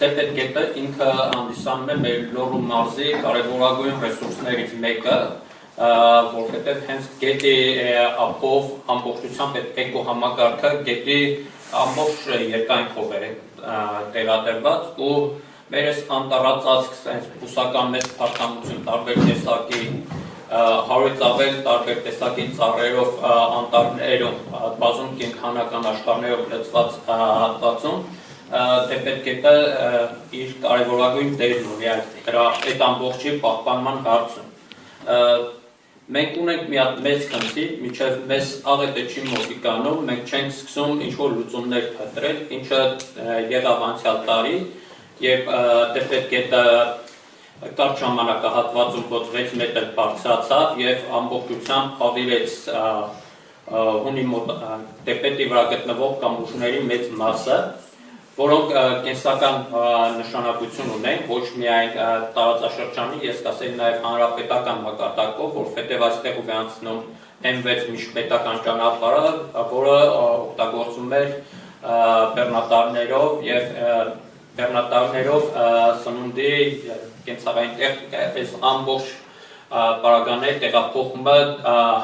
Տեպետգետը ինքը հանդիսանում է մեր Լոռու մարզի կարևորագույն ռեսուրսներից մեկը, որովհետև հենց գետի ափով ամբողջությամբ այդ էկոհամակարգը գետի ամբողջ երկայնքով է տեղադրված ու մեր այս անտառածածկ բուսական մեծ փարթամություն տարբեր տեսակի հարույց ավել տարբեր տեսակի ծառերով անտառներում բազում կենդանական աշխարհներով լցված հատվածում Տեպետգետը իր կարևորագույն դերն ունի այդ ամբողջի պահպանման հարցում։ Մենք ունենք մի հատ մեծ խնդիր, մինչև մեզ աղետը չի մոտիկանում, մենք չենք սկսում ինչ-որ լուծումներ փնտրել, ինչը եղավ անցյալ տարի, երբ Տեպետգետը կարճ ժամանակահատվածում մոտ 6 մետր բարձրացավ եւ ամբողջությամբ հավիրեց հունի մոտ Տեպետի վրա գտնվող կամուրջների մեծ մասը, որոնք կենսական նշանակություն ունեն ոչ միայն տարածաշրջանի, ես կասեի նաև հանրապետական մակարդակով, որովհետև այստեղ ուղղանկցնում M6 միջպետական ճանապարհը, որը օգտագործում էր բեռնատարներով սնունդի կենցաղային տեխնիկա, այս ամբողջ պարագաների տեղափոխումը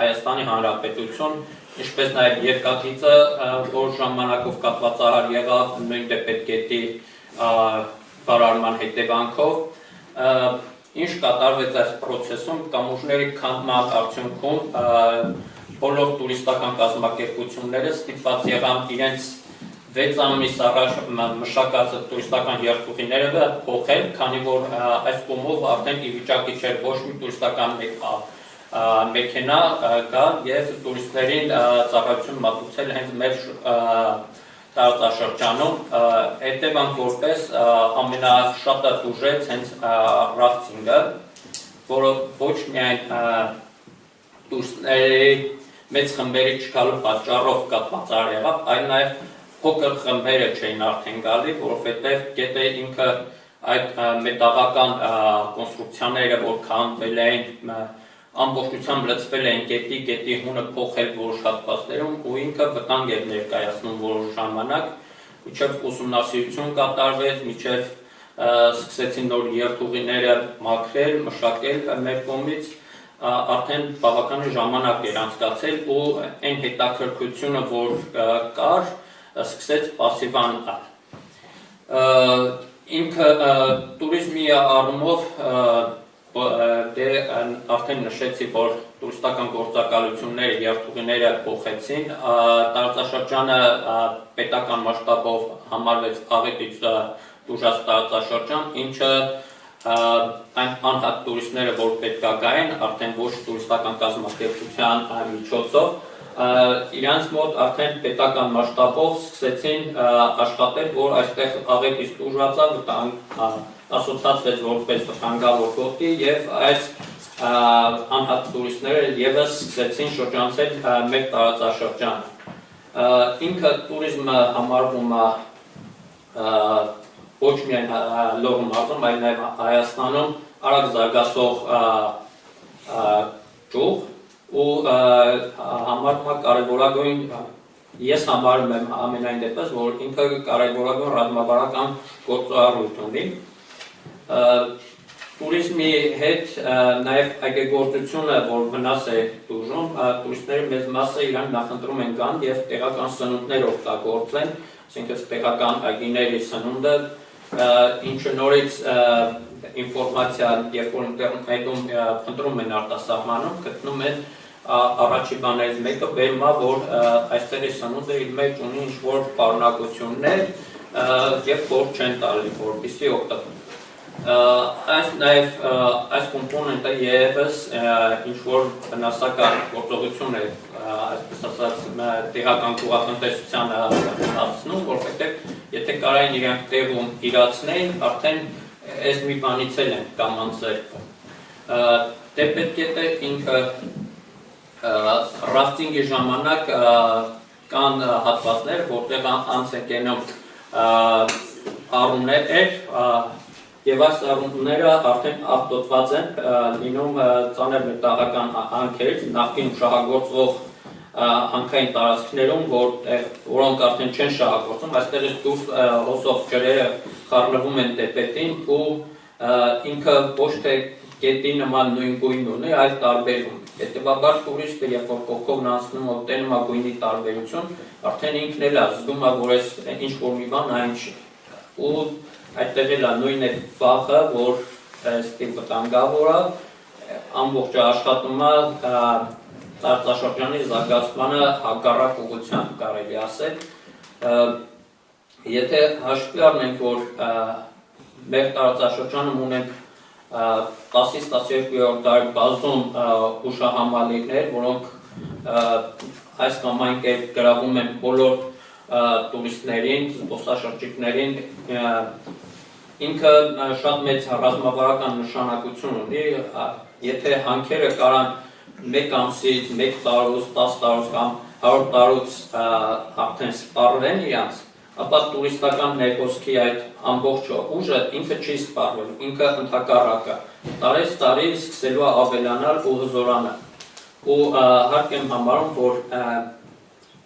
Հայաստանի Հանրապետություն, ինչպես նաև երկաթիծը, որ ժամանակով կապվածահար եղավ նույն Տեպետգետի վարարման հետևանքով, ինչ կատարվեց այս process-ում, կամուրջների քանդման արդյունքում բոլոր տուրիստական կազմակերպությունները ստիպված եղան իրենց 6 ամիս առաջ մշակած տուրիստական երթուղիները փոխել, քանի որ այս կողմով արդեն ի վիճակի չէր ոչ մի տուրիստական մեքենա կա եւ տուրիստներին ծառայություն մատուցել հենց մեր տարածաշրջանում, հետևանք որպես ամենաշատը տուժեց հենց ռաֆտինգը, որը ոչ միայն տուրիստների մեծ խմբերի չգալու պատճառով կապված եղավ, այլ նաեւ փոքր խմբերը չէին արդեն գալի, որովհետեւ գետը ինքը այդ մետաղական կոնստրուկցիաները, որ քանդվել էին ամբողջությամբ լցվել են գետի հունը փոխել որոշ հատվածներում ու ինքը վտանգ էր ներկայացնում որոշ ժամանակ, մինչև ուսումնասիրություն կատարվեց, մինչև սկսեցին նոր երթուղիները մաքրել, մշակել մեր կողմից, արդեն բավականին ժամանակ էր անցկացել ու այն հետաքրքրությունը, որ կար, սկսեց պասիվանալ։ Ինքը տուրիզմի առումով արդեն նշեցի, որ տուրիստական գործակալությունները, երթուղիները փոխեցին, տարածաշրջանը պետական մասշտաբով համարվեց աղետից տուժած տարածաշրջան, ինչը այն անհատ տուրիստները, որ պետք է գային, արդեն ոչ տուրիստական կազմակերպության միջոցով, իրանց մոտ արդեն պետական մասշտաբով սկսեցին աշխատել, որ այստեղ աղետից տուժածը ասոցացվեց որպես վտանգավոր գոտի եւ այս անհատ տուրիստները եւս սկսեցին շրջանցել մեր տարածաշրջանը։ Ինքը տուրիզմը համարվում է ոչ միայն Լոռու մարզում, այլ նաեւ Հայաստանում արագ զարգացող ճյուղ ու համարվում է կարևորագույն, ես համարում եմ ամենայն դեպս, որ ինքը կարևորագույն ռազմավարական գործառույթ ունի։ Տուրիզմի հետ նաև այգեգործությունը, որ վնաս է տուժում, տուրիստների մեծ մասը իրան նախընտրում են գան եւ տեղական սնունդներ օգտագործեն, այսինքն տեղական այգիների սնունդը, ինչը նորից ինֆորմացիա, երբ որ ինտերնետում փնտրում են արտասահմանում, գտնում են առաջի բաներից մեկը բերում է, որ այստեղի սնունդը իր մեջ ունի ինչ-որ պարունակություններ եւ որ չեն տալի, որպեսզի օգտվեն։ Այս կոմպոնենտը եւս ինչ-որ վնասակար գործողություն է, այսպես ասած, տեղական գյուղատնտեսությանը հասցնում, որովհետեւ եթե կարային իրանք տեղում իրացնեին, արդեն այս մի բանից էլ են կամանցել։ Տեպետգետը ինքը ռաֆտինգի ժամանակ կան հատվածներ, որտեղ անց են կենում առումներ եւ այս առումները արդեն աղտոտված են լինում ծանր մետաղական հանքերից, նախկին շահագործվող հանքային տարածքներում, որոնք արդեն չեն շահագործում, այստեղից դուրս հոսող ջրերը խառնվում են տեպետին ու ինքը ոչ թե գետի նման նույն գույն ունի, այլ տարբերվում։ Հետևաբար տուրիստը, երբ որ կողքով անցնում ու տենում է գույնի տարբերություն, արդեն ինքն էլ է զգում է, որ այս ինչ որ մի բան այն չի։ Ու այդտեղ էլ է նույն այդ վախը, որ ստի վտանգավոր է, ամբողջ աշխատում է տարածաշրջանի զարգացմանը հակառակ ուղղությամբ կարելի ասել։ Եթե հաշվի առնենք, որ մեր տարածաշրջանում ունենք 10-ից 12-րդ դարի բազում հուշահամալիրներ, որոնք այս կամ այն կերպ գրավում են բոլոր տուրիստներին, զբոսաշրջիկներին, ինքը շատ մեծ ռազմավարական նշանակություն ունի, եթե հանքերը կարան մեկ ամսից, մեկ տարուց, 10 տարուց կամ 100 տարուց արդեն սպառվեն իրանց, ապա տուրիստական ներկոսքի այդ ամբողջ ուժը ինքը չի սպառվել, ինքը ընդհակառակը տարեց տարի սկսելու է ավելանալ ու հզորանալ։ Ու հարկ եմ համարում, որ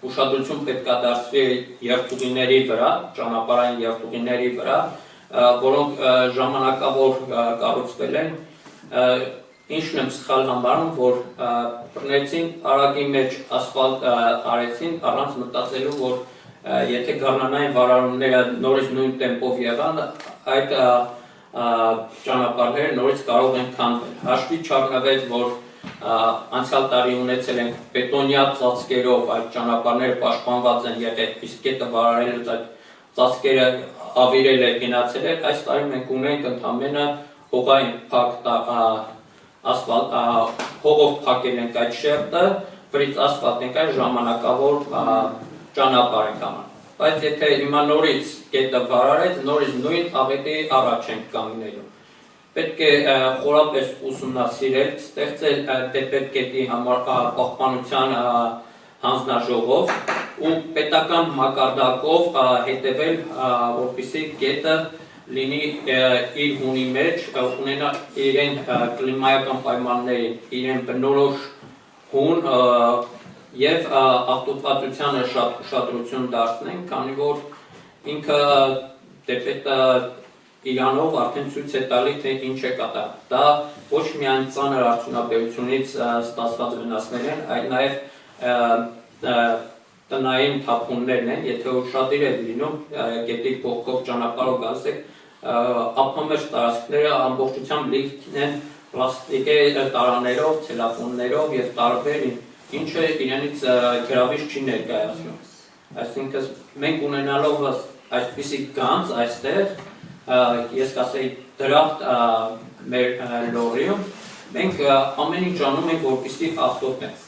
ուշադրություն պետք է դարձվի երթուղիների վրա, ճանապարհային երթուղիների վրա, որոնք ժամանակավոր կառուցվել են, ինչն եմ սխալ համարում, որ բռնեցին արագի մեջ ասֆալտ արեցին առանց մտածելու, որ եթե գարնանային վարարումները նորից նույն տեմպով եղան, այդ ճանապարհները նորից կարող են քանդվել։ Հաշվի չառնվեց, որ անցյալ տարի ունեցել ենք բետոնյա ծածկերով այդ ճանապարհները պաշտպանված են եղել, իսկ գետը վարարելուց այդ ծածկերը ավիրել է, գնացել է, այս տարի մենք ունենք ընդամենը հողային փակ ասֆալտ, հողով փակել ենք այդ շերտը, վրից ասֆալտ ենք այդ ժամանակավոր ճանապարհ ենք անում, բայց եթե հիմա նորից գետը վարարեց, նորից նույն աղետի առաջ ենք կանգնելու։ Պետք է խորապես ուսումնասիրել, ստեղծել Տեպետ գետի համար պահպանության հանձնաժողով ու պետական մակարդակով հետևել, որպեսզի գետը լինի իր հունի մեջ, ունենա իրեն կլիմայական պայմաններին, իրեն բնորոշ հուն և աղտոտվածությանը շատ ուշադրություն դարձնենք, քանի որ ինքը Տեպետը իրանով արդեն ցույց է տալի, թե ինչ է կատարում։ Դա ոչ միայն ծանր արդյունաբերությունից ստացված վնասներ են, այլ նաև տնային թափոններն են, եթե ուշադիր եք լինում, գետի կողքով ճանապարհով գալիս եք, ափամերձ տարածքները ամբողջությամբ լիքն են պլաստիկե տարաներով, ցելոֆաններով և տարբեր, ինչը իրենից գրավիչ չի ներկայացնում։ Այսինքն մենք ունենալով այսպիսի գանձ այստեղ, ես կասեի դրախտ մեր լորիում, մենք ամեն ինչ անում ենք, որպեսզի աղտոտենք։